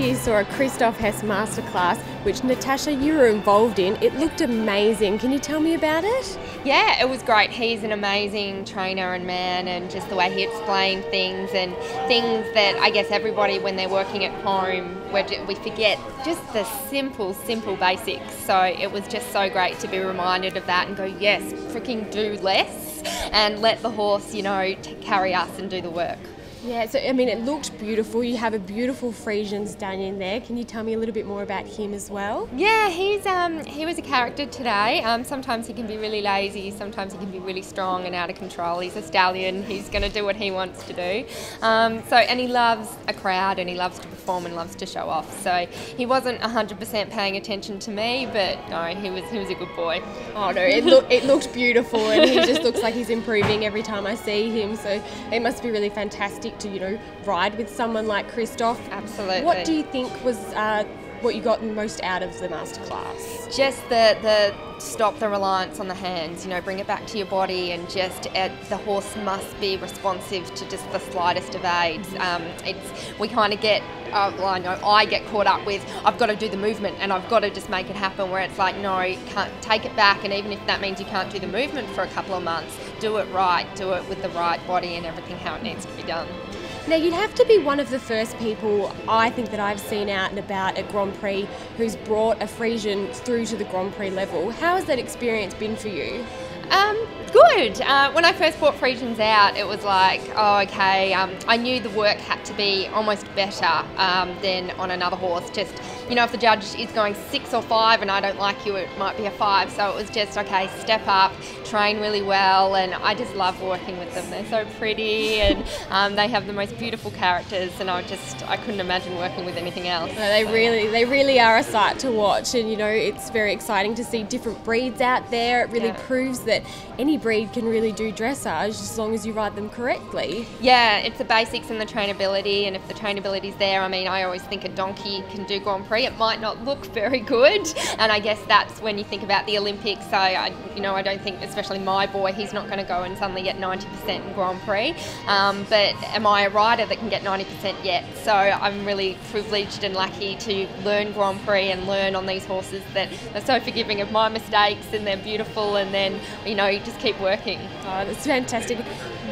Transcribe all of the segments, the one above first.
you saw a Christoph Hess Masterclass, which Natasha, you were involved in. It looked amazing. Can you tell me about it? Yeah, it was great. He's an amazing trainer and man, and just the way he explained things and things that I guess everybody, when they're working at home, we forget just the simple basics. So it was just so great to be reminded of that and go, yes, freaking do less and let the horse, carry us and do the work. Yeah, so I mean, it looked beautiful. You have a beautiful Friesian Stallion there. Can you tell me a little bit more about him as well? Yeah, he was a character today. Sometimes he can be really lazy, sometimes he can be really strong and out of control. He's a stallion. He's going to do what he wants to do. And he loves a crowd and he loves to perform and loves to show off. So he wasn't 100% paying attention to me, but no, he was a good boy. Oh no, it looked beautiful, and he just looks like he's improving every time I see him. So it must be really fantastic to ride with someone like Christoph. Absolutely. What do you think was what you got most out of the masterclass? Just the stop the reliance on the hands, bring it back to your body, and just the horse must be responsive to just the slightest of aids. We kind of get, I know I get caught up with, I've got to do the movement and I've got to just make it happen, where it's like, no, you can't, take it back, and even if that means you can't do the movement for a couple of months, do it right, do it with the right body and everything how it needs to be done. Now, you'd have to be one of the first people, I think, that I've seen out and about at Grand Prix who's brought a Friesian through to the Grand Prix level. How has that experience been for you? Good. When I first brought Friesians out, it was like, oh, okay, I knew the work had to be almost better than on another horse. Just, if the judge is going 6 or 5 and I don't like you, it might be a 5. So it was just, okay, step up, train really well, and I just love working with them. They're so pretty, and they have the most beautiful characters, and I couldn't imagine working with anything else. No, they really are a sight to watch, and it's very exciting to see different breeds out there. It really proves that any breed can really do dressage as long as you ride them correctly. Yeah, it's the basics and the trainability, and if the trainability's there, I always think a donkey can do Grand Prix. It might not look very good, and I guess that's when you think about the Olympics. So I don't think, especially my boy, he's not going to go and suddenly get 90% in Grand Prix. But am I a rider that can get 90% yet? So I'm really privileged and lucky to learn Grand Prix and learn on these horses that are so forgiving of my mistakes, and they're beautiful, and then you just keep working. Oh, that's fantastic.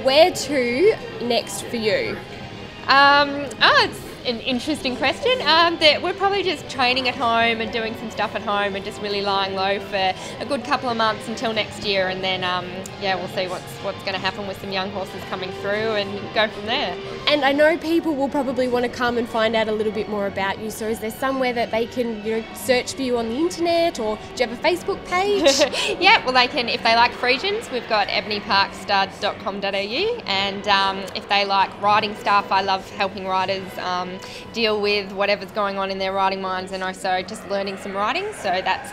Where to next for you? It's an interesting question. We're probably just training at home and doing some stuff at home and just really lying low for a good couple of months until next year, and then we'll see what's going to happen with some young horses coming through and go from there. And I know people will probably want to come and find out a little bit more about you, so is there somewhere that they can search for you on the internet, or do you have a Facebook page? Yeah, well, they can, if they like Friesians, we've got ebonyparkstud.com.au, and if they like riding stuff, I love helping riders deal with whatever's going on in their riding minds, and also just learning some riding, so that's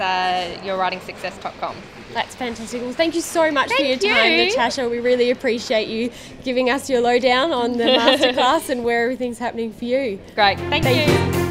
yourridingsuccess.com. That's fantastic. Well, thank you so much for your time, Natasha. We really appreciate you giving us your lowdown on the masterclass and where everything's happening for you. Great. Thank you.